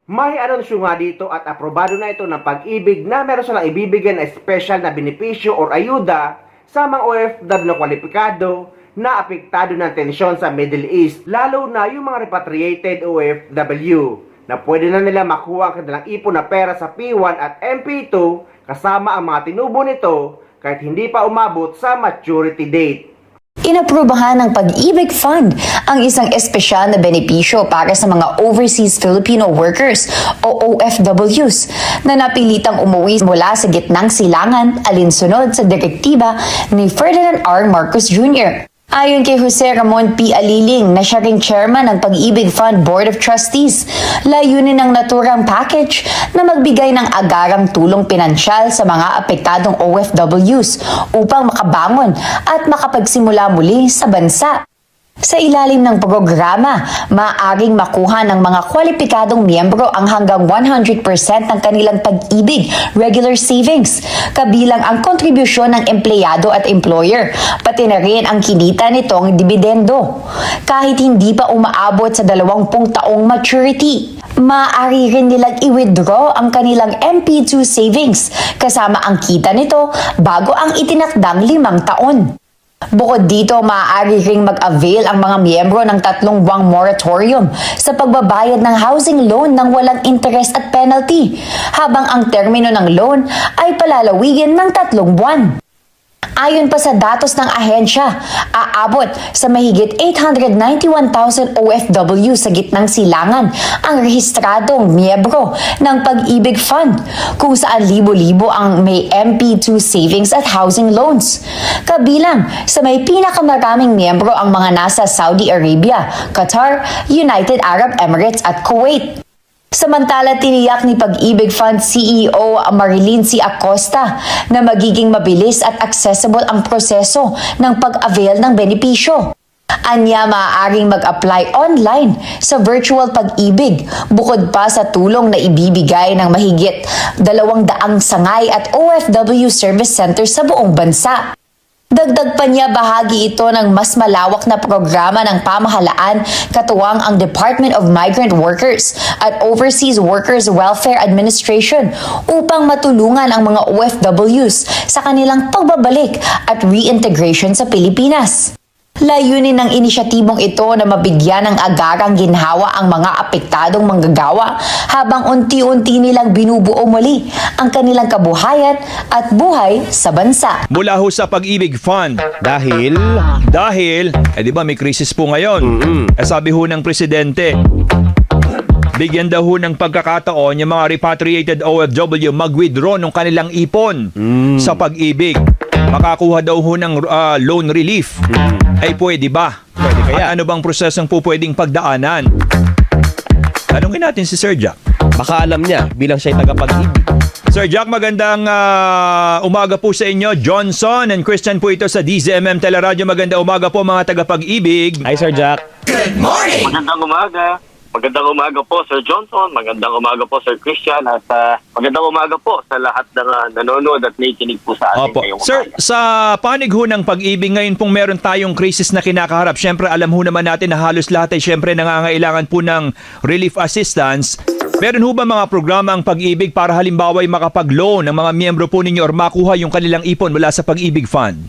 May anunsyo nga dito at aprobado na ito ng Pag-ibig na meron silang ibibigay na special na benepisyo o ayuda sa mga OFW na kwalipikado na apektado ng tensyon sa Middle East, lalo na yung mga repatriated OFW na pwede na nila makuha ang kanilang ipon na pera sa P1 at MP2 kasama ang mga tinubo nito kahit hindi pa umabot sa maturity date. Inaprubahan ng Pag-ibig Fund ang isang espesyal na benepisyo para sa mga Overseas Filipino Workers o OFWs na napilitang umuwi mula sa gitnang silangan alinsunod sa direktiba ni Ferdinand R. Marcos Jr. Ayon kay Jose Ramon P. Aliling na siya ring chairman ng Pag-ibig Fund Board of Trustees, layunin ng naturang package na magbigay ng agarang tulong pinansyal sa mga apektadong OFWs upang makabangon at makapagsimula muli sa bansa. Sa ilalim ng programa, maaaring makuha ng mga kwalipikadong miyembro ang hanggang 100% ng kanilang pag-ibig regular savings, kabilang ang kontribusyon ng empleyado at employer, pati na rin ang kinita nitong dibidendo. Kahit hindi pa umaabot sa 20 taong maturity, maaari rin nilang i-withdraw ang kanilang MP2 savings kasama ang kita nito bago ang itinakdang 5 taon. Bukod dito, maaari ring mag-avail ang mga miyembro ng 3 buwang moratorium sa pagbabayad ng housing loan ng walang interest at penalty, habang ang termino ng loan ay palalawigin ng 3 buwan. Ayon pa sa datos ng ahensya, aabot sa mahigit 891,000 OFW sa gitnang silangan ang rehistradong miyembro ng Pag-ibig Fund, kung saan libo-libo ang may MP2 savings at housing loans. Kabilang sa may pinakamaraming miyembro ang mga nasa Saudi Arabia, Qatar, United Arab Emirates at Kuwait. Samantala, tiniyak ni Pag-ibig Fund CEO Marilyn C. Acosta na magiging mabilis at accessible ang proseso ng pag-avail ng benepisyo. Anya, maaaring mag-apply online sa virtual Pag-ibig bukod pa sa tulong na ibibigay ng mahigit 200 sangay at OFW service center sa buong bansa. Dagdag pa niya, bahagi ito ng mas malawak na programa ng pamahalaan katuwang ang Department of Migrant Workers at Overseas Workers Welfare Administration upang matulungan ang mga OFWs sa kanilang pagbabalik at reintegration sa Pilipinas. Layunin ng inisyatibong ito na mabigyan ng agarang ginhawa ang mga apektadong manggagawa habang unti-unti nilang binubuo muli ang kanilang kabuhayan at buhay sa bansa. Mula ho sa Pag-ibig Fund. Dahil, Di ba may krisis po ngayon? Sabi ho ng presidente, bigyan daw ho ng pagkakataon yung mga repatriated OFW mag-withdraw ng kanilang ipon sa Pag-ibig. Makakuha daw ho ng loan relief. Ay pwede ba? Pwede kaya. At ano bang prosesong po pwedeng pagdaanan? Tanungin natin si Sir Jack. baka alam niya bilang siya'y tagapag-ibig. Sir Jack, magandang umaga po sa inyo. Johnson and Christian po ito sa DZMM Teleradyo. Magandang umaga po mga tagapag-ibig. Hi, Sir Jack. Magandang umaga. Magandang umaga po, Sir Johnson. Magandang umaga po, Sir Christian. At magandang umaga po sa lahat ng nanonood at nakikinig po sa atin ngayong umaga. Sir, sa panig ho ng pag-ibig ngayon pong meron tayong krisis na kinakaharap. Siyempre, alam ho naman natin na halos lahat ay siyempre nangangailangan po ng relief assistance. Meron ho ba mga programa ang pag-ibig para halimbawa ay makapag-loan ng mga miyembro po ninyo or makuha yung kanilang ipon mula sa Pag-ibig Fund?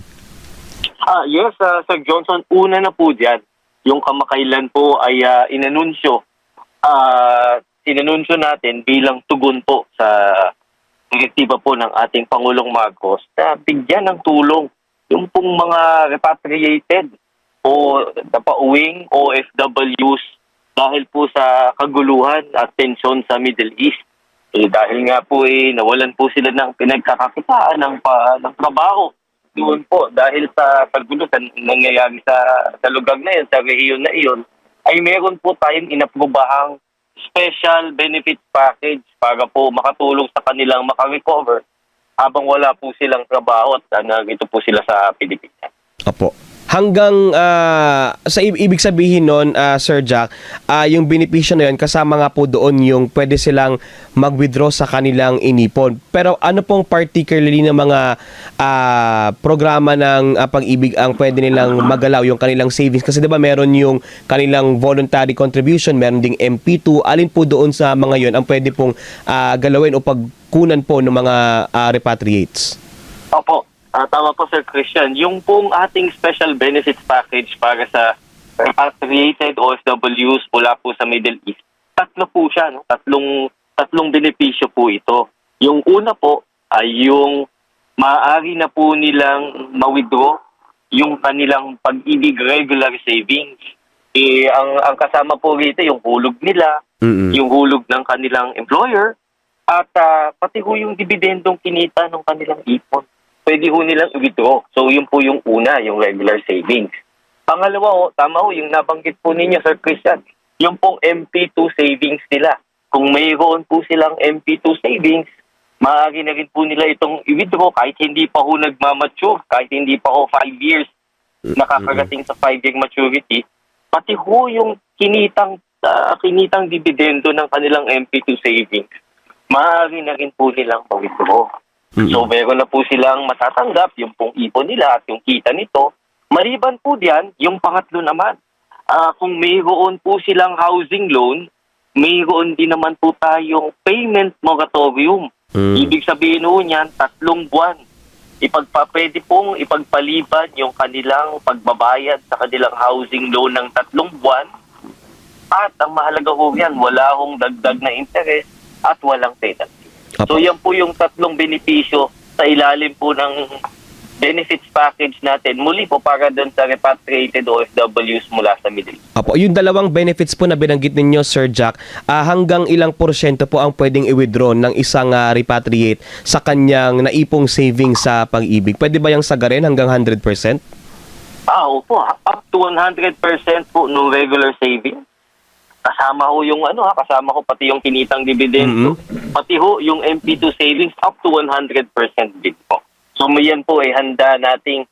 Yes, Sir Johnson. Una na po dyan. Yung kamakailan po ay inanunsyo natin bilang tugon po sa direktiba po ng ating Pangulong Marcos na bigyan ng tulong yung pong mga repatriated o napauwing OFWs dahil po sa kaguluhan at tensyon sa Middle East. Dahil nga po nawalan po sila ng pinagkakakitaan ng trabaho doon po dahil sa paggulo nangyayari sa lugar na yun, sa rehiyon na iyon, ay meron po tayong inaprobahang special benefit package para po makatulong sa kanilang makarecover habang wala po silang trabaho at nandito po sila sa Pilipinas. Opo. hanggang ibig sabihin nun, Sir Jack, yung benepisyo na yun, kasama nga po doon yung pwede silang mag-withdraw sa kanilang inipon. Pero ano pong particularly ng mga programa ng pag-ibig ang pwede nilang magalaw yung kanilang savings? Kasi diba meron yung kanilang voluntary contribution, meron ding MP2. Alin po doon sa mga yun ang pwede pong galawin o pagkunan po ng mga repatriates? Opo. Tama po, Sir Christian. Yung pong ating special benefits package para sa repatriated OFWs mula po sa Middle East, tatlo po siya, no? Tatlong benepisyo po ito. Yung una po ay yung maaari na po nilang ma-withdraw yung kanilang pag-ibig regular savings. Ang kasama po rito yung hulog nila, yung hulog ng kanilang employer, at pati ho yung dividendong kinita ng kanilang ipon. Pwede ho nilang i-withdraw. So, yun po yung una, yung regular savings. Pangalawa ho, tama ho, yung nabanggit po ninyo, Sir Christian, yung pong MP2 savings nila. Kung mayroon po silang MP2 savings, maaari na rin po nila itong i-withdraw kahit hindi pa ho nagmamature, kahit hindi pa ho 5 years nakakarating sa 5-year maturity. Pati ho yung kinitang dividendo ng kanilang MP2 savings, maaari na rin po nilang ma-withdraw. So, meron na po silang matatanggap yung pong ipon nila at yung kita nito. Maliban po diyan, yung pangatlo naman. Kung mayroon po silang housing loan, mayroon din naman po tayong payment moratorium. Ibig sabihin po niyan, 3 buwan. Pwede pong ipagpaliban yung kanilang pagbabayad sa kanilang housing loan ng 3 buwan. At ang mahalaga po yan, wala hong dagdag na interest at walang penalty. So yan po yung 3 benepisyo sa ilalim po ng benefits package natin. Muli po para doon sa repatriated OFWs mula sa Middle East. Apo, yung dalawang benefits po na binanggit ninyo, Sir Jack, hanggang ilang porsyento po ang pwedeng i-withdraw ng isang repatriate sa kanyang naipong savings sa pag-ibig? Pwede ba yung sagarin hanggang 100%? Opo. Up to 100% po no regular savings. Kasama ho yung kasama ho pati yung kinitang dividendo. Pati ho yung MP2 savings up to 100% din po. So yan po ay handa nating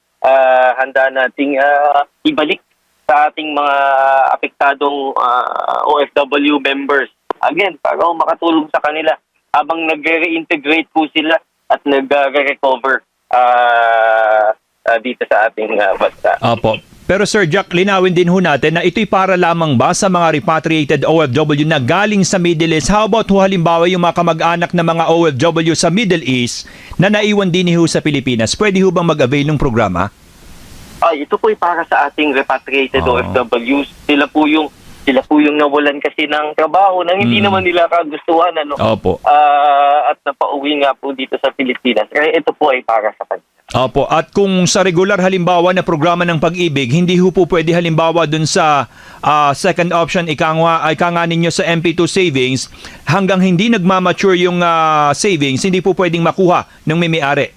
ibalik sa ating mga apektadong OFW members. Again, para makatulong sa kanila habang nagre-reintegrate po sila at nagre-recover dito sa ating bansa. Opo. Pero Sir Jack, linawin din ho natin na ito'y para lamang ba sa mga repatriated OFW na galing sa Middle East? How about ho halimbawa yung mga kamag-anak na mga OFW sa Middle East na naiwan din ho sa Pilipinas? Pwede ho bang mag-avail ng programa? Ito po'y para sa ating repatriated OFWs. Sila po yung nawalan kasi ng trabaho na hindi naman nila kagustuhan. Opo. At napauwi nga po dito sa Pilipinas. Kaya ito po ay para sa kanila. Opo, at kung sa regular halimbawa na programa ng pag-ibig, hindi ho po pwede halimbawa dun sa second option, ika nga ninyo sa MP2 savings, hanggang hindi nagmamature yung savings, hindi po pwedeng makuha ng may-ari.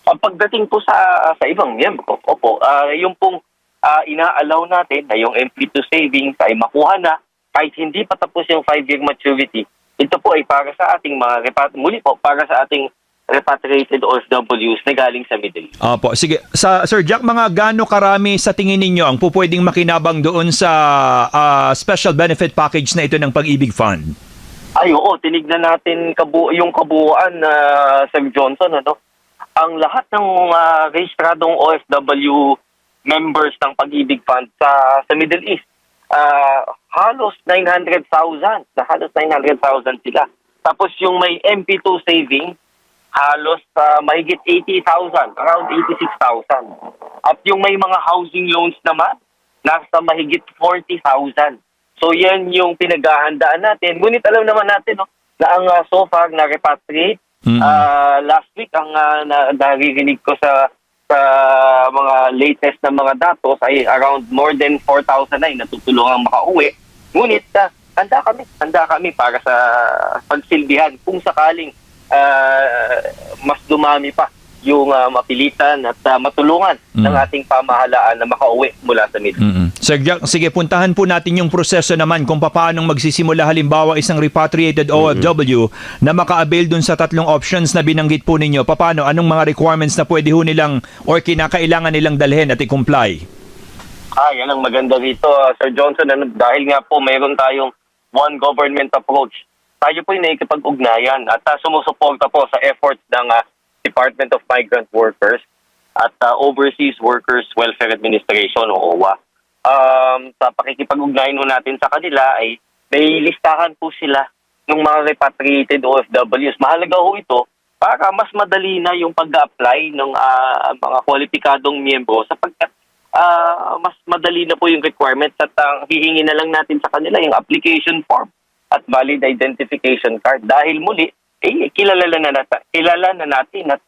Pagdating po sa ibang miyembro, yung pong ina-allow natin na yung MP2 savings ay makuha na kahit hindi pa tapos yung 5-year maturity. Ito po ay para sa ating para sa ating repatriated OFWs na galing sa Middle East. Opo, sige. Sir Jack, mga gaano karami sa tingin ninyo ang pupwedeng makinabang doon sa special benefit package na ito ng Pag-ibig Fund? Oo, tinignan natin yung kabuuan na Sir Johnson. Ang lahat ng rehistradong OFW members ng Pag-ibig Fund sa Middle East, halos 900,000. Halos 900,000 sila. Tapos yung may MP2 saving, halos mahigit 80,000, around 86,000. At yung may mga housing loans naman, nasa mahigit 40,000. So yan yung pinaghahandaan natin. Ngunit alam naman natin na ang so far na repatriate, last week ang naririnig ko sa mga latest na mga datos ay around more than 4,000 na natutulungang makauwi. Ngunit handa kami para sa pagsilbihan kung sakaling mas dumami pa yung mapilitan at matulungan ng ating pamahalaan na makauwi mula sa Middle East. Sir Jack, sige, puntahan po natin yung proseso naman kung paano magsisimula halimbawa isang repatriated OFW na maka-avail dun sa tatlong options na binanggit po ninyo. Paano? Anong mga requirements na pwede ho nilang or kinakailangan nilang dalhin at i-comply? Yan ang maganda rito, Sir Johnson. Dahil nga po mayroon tayong one government approach. Tayo po ay nakikipag-ugnayan at sumusuporta po sa efforts ng Department of Migrant Workers at Overseas Workers Welfare Administration o OWA. Sa pakikipag-ugnayan natin sa kanila ay may listahan po sila ng mga repatriated OFWs. Mahalaga ho ito para mas madali na yung pag-apply ng mga kwalipikadong miyembro sapagkat mas madali na po yung requirements at hihingi na lang natin sa kanila yung application form at valid identification card. Dahil muli, kilala na natin at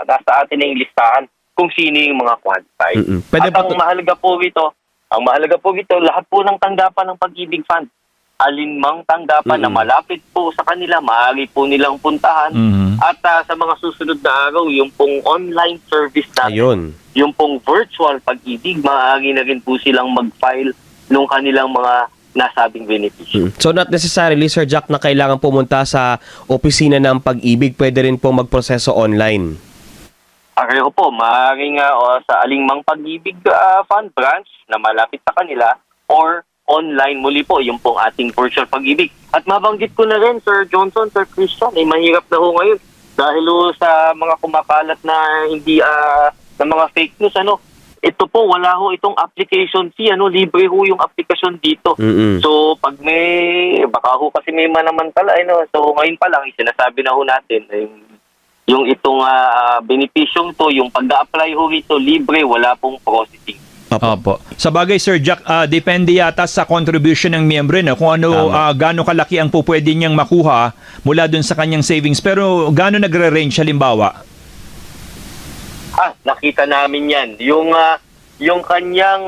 nasa atin na yung listahan kung sino yung mga qualified. At ang mahalaga po ito, lahat po ng tanggapan ng Pag-ibig Fund, alinmang tanggapan na malapit po sa kanila, maaari po nilang puntahan. At sa mga susunod na araw, yung pong online service natin, yung pong virtual Pag-ibig, maaari na rin po silang mag-file nung kanilang mga nasabing benepisyo. So not necessarily, Sir Jack, na kailangan pumunta sa opisina ng Pag-ibig, pwede rin po magproseso online? Pareho po, maaaring sa alingmang Pag-ibig Fund branch na malapit sa kanila or online muli po yung pong ating virtual Pag-ibig. At mabanggit ko na rin, Sir Johnson, Sir Christian, mahirap na ho ngayon dahil sa mga kumakalat na hindi na mga fake news, ito po, wala ho itong application fee, libre ho yung application dito. So, pag baka ho kasi may manamantala, so ngayon pa lang, sinasabi na ho natin, yung itong benepisyong to, yung pag-apply ho ito, libre, wala pong processing. Opo. Sa bagay, Sir Jack, depende yata sa contribution ng miyembro kung gaano kalaki ang pupwede niyang makuha mula dun sa kanyang savings. Pero gaano nagre-range halimbawa? Nakita namin yan. Yung kanyang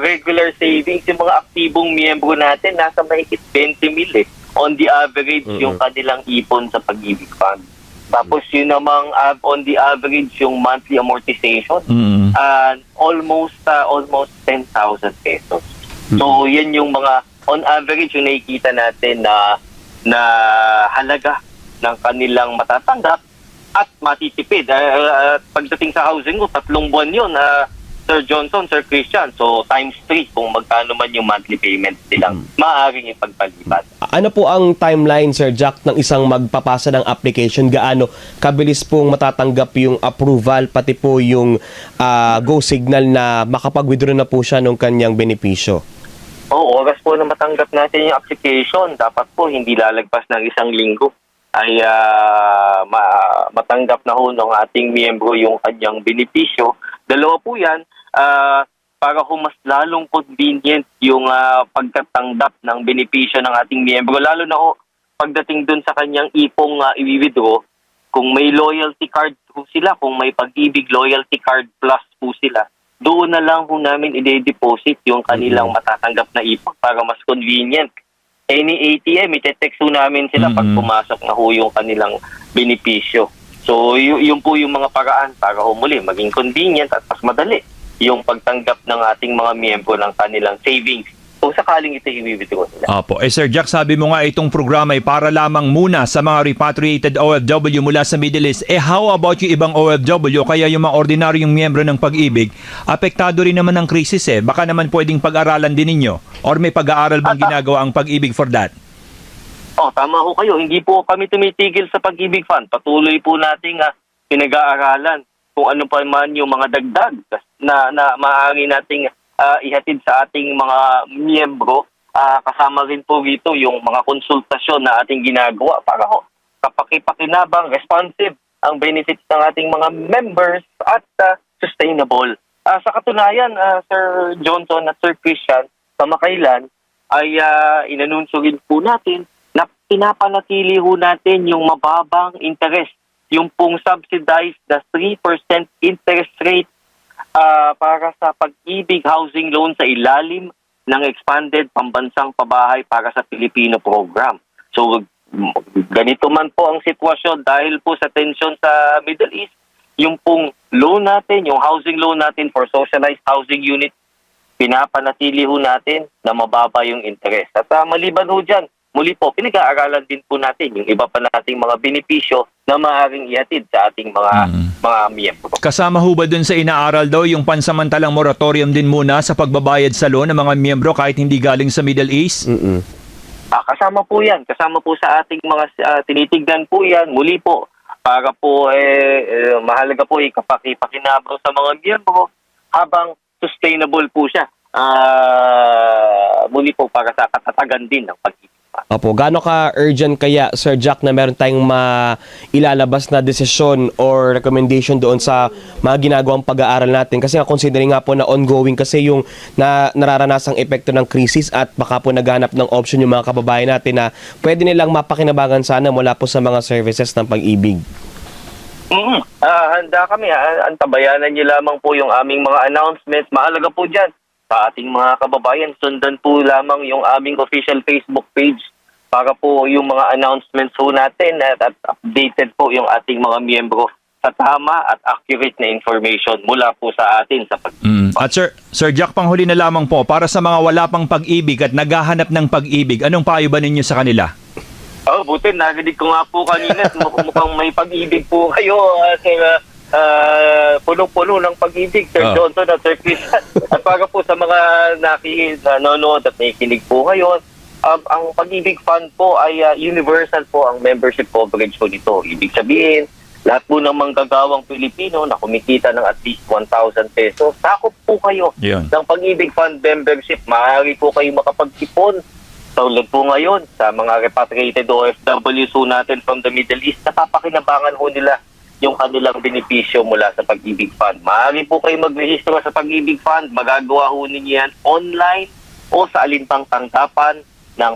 regular savings, yung mga aktibong miyembro natin, nasa mahigit 20 mil on the average yung kanilang ipon sa Pag-ibig Fund. Tapos yun namang on the average yung monthly amortization, almost 10,000 pesos. So yan yung mga on average yung nakikita natin na halaga ng kanilang matatanggap at matitipid. Pagdating sa housing ko, 3 buwan yun, Sir Johnson, Sir Christian. So, times 3 kung magkano man yung monthly payments nilang maaaring ipagpaliban. Ano po ang timeline, Sir Jack, ng isang magpapasa ng application? Gaano kabilis pong matatanggap yung approval, pati po yung go signal na makapag-withdraw na po siya ng kanyang benepisyo? Oras po na matanggap natin yung application. Dapat po hindi lalagpas ng 1 linggo ay matanggap na ho ng ating miyembro yung kanyang benepisyo. Dalawa po yan, para ho mas lalong convenient yung pagkatanggap ng benepisyo ng ating miyembro. Lalo na ho, pagdating dun sa kanyang ipong i-withdraw, kung may loyalty card po sila, kung may Pag-ibig loyalty card plus po sila, doon na lang ho namin i-deposit yung kanilang matatanggap na ipon para mas convenient. Any ATM, ite-text ho namin sila pag pumasok na ho yung kanilang benepisyo. So, yun po yung mga paraan para ho muli maging convenient at mas madali yung pagtanggap ng ating mga miyembro ng kanilang savings kung sakaling ito i-withdraw nila. Opo. Sir Jack, sabi mo nga itong programa ay para lamang muna sa mga repatriated OFW mula sa Middle East. How about yung ibang OFW, kaya yung mga ordinaryong miyembro ng Pag-ibig, apektado rin naman ng krisis Baka naman pwedeng pag-aralan din ninyo? Or may pag-aaral bang ginagawa ang Pag-ibig for that? Tama ho kayo. Hindi po kami tumitigil sa Pag-ibig Fund. Patuloy po nating pinag-aaralan kung ano pa man yung mga dagdag na maaari nating ihatid sa ating mga miyembro. Kasama rin po rito yung mga konsultasyon na ating ginagawa para ho kapakipakinabang, responsive ang benefits ng ating mga members at sustainable. Sa katunayan, Sir Johnson at Sir Christian, kamakailan ay inanunsyo rin po natin na pinapanatili ho natin yung mababang interest, yung pong subsidized na 3% interest rate para sa Pag-ibig housing loan sa ilalim ng expanded pambansang pabahay para sa Pilipino program. So ganito man po ang sitwasyon dahil po sa tensyon sa Middle East, yung pong loan natin, yung housing loan natin for socialized housing unit, pinapanatili ho natin na mababa yung interest. At maliban ho dyan, muli po, pinag-aaralan din po natin yung iba pa nating mga benepisyo na maaaring ihatid sa ating mga miyembro. Kasama ho ba dun sa inaaral daw yung pansamantalang moratorium din muna sa pagbabayad sa loan ng mga miyembro kahit hindi galing sa Middle East? Kasama po yan. Kasama po sa ating mga tinitignan po yan. Muli po, para po mahalaga po ikapakinabro sa mga miyembro habang sustainable po siya. Muli po para sa katatagan din ng pag-ibig. Opo, gaano ka urgent kaya, Sir Jack, na meron tayong ilalabas na desisyon or recommendation doon sa mga ginagawang pag-aaral natin? Kasi considering nga po na ongoing kasi yung nararanasang epekto ng krisis at baka po naghanap ng option yung mga kababayan natin na pwede nilang mapakinabangan sana mula po sa mga services ng pag-ibig. Handa kami. Antabayanan niyo lamang po yung aming mga announcements. Mahalaga po dyan sa ating mga kababayan. Sundan po lamang yung aming official Facebook page para po yung mga announcements po natin at updated po yung ating mga miyembro sa tama at accurate na information mula po sa atin sa pag-ibig. At Sir Jack, panghuli na lamang po, para sa mga wala pang pag-ibig at naghahanap ng pag-ibig, anong payo ba ninyo sa kanila? Buti, narinig ko nga po kanina, mukhang may pag-ibig po kayo, Sir, puno-puno ng pag-ibig, Sir Johnson at Sir Chris. At para po sa mga nanonood at nakikinig po ngayon, ang Pag-ibig Fund po ay universal po ang membership coverage po nito. Ibig sabihin, lahat po ng manggagawang Pilipino na kumikita ng at least 1,000 pesos, sakop po kayo ng Pag-ibig Fund membership. Maaari po kayo makapag-ipon. Tulad po ngayon sa mga repatriated OFWs po natin from the Middle East, napapakinabangan po nila yung kanilang benepisyo mula sa Pag-ibig Fund. Maaari po kayo magrehistro sa Pag-ibig Fund. Magagawa po ninyo yan online o sa alintang tanggapan ng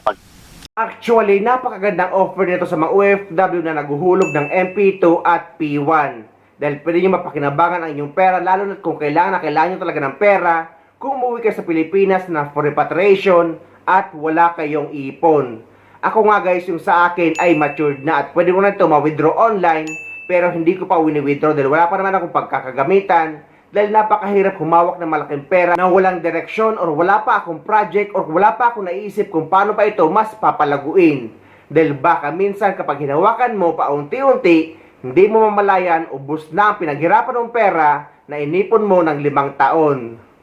Actually, napakagandang offer nito sa mga OFW na naguhulog ng MP2 at P1. Dahil pwede nyo mapakinabangan ang inyong pera, lalo na kung kailangan nyo talaga ng pera, kung umuwi kayo sa Pilipinas na for repatriation at wala kayong ipon. Ako nga guys, yung sa akin ay matured na at pwede mo na ito ma-withdraw online, pero hindi ko pa wini-withdraw dahil wala pa naman akong pagkakagamitan. Dahil napakahirap humawak ng malaking pera na walang direksyon or wala pa akong project or wala pa akong naisip kung paano pa ito mas papalaguin. Dahil baka minsan kapag hinawakan mo paunti-unti, hindi mo mamalayan ubos na ang pinaghirapan ng pera na inipon mo ng 5 taon.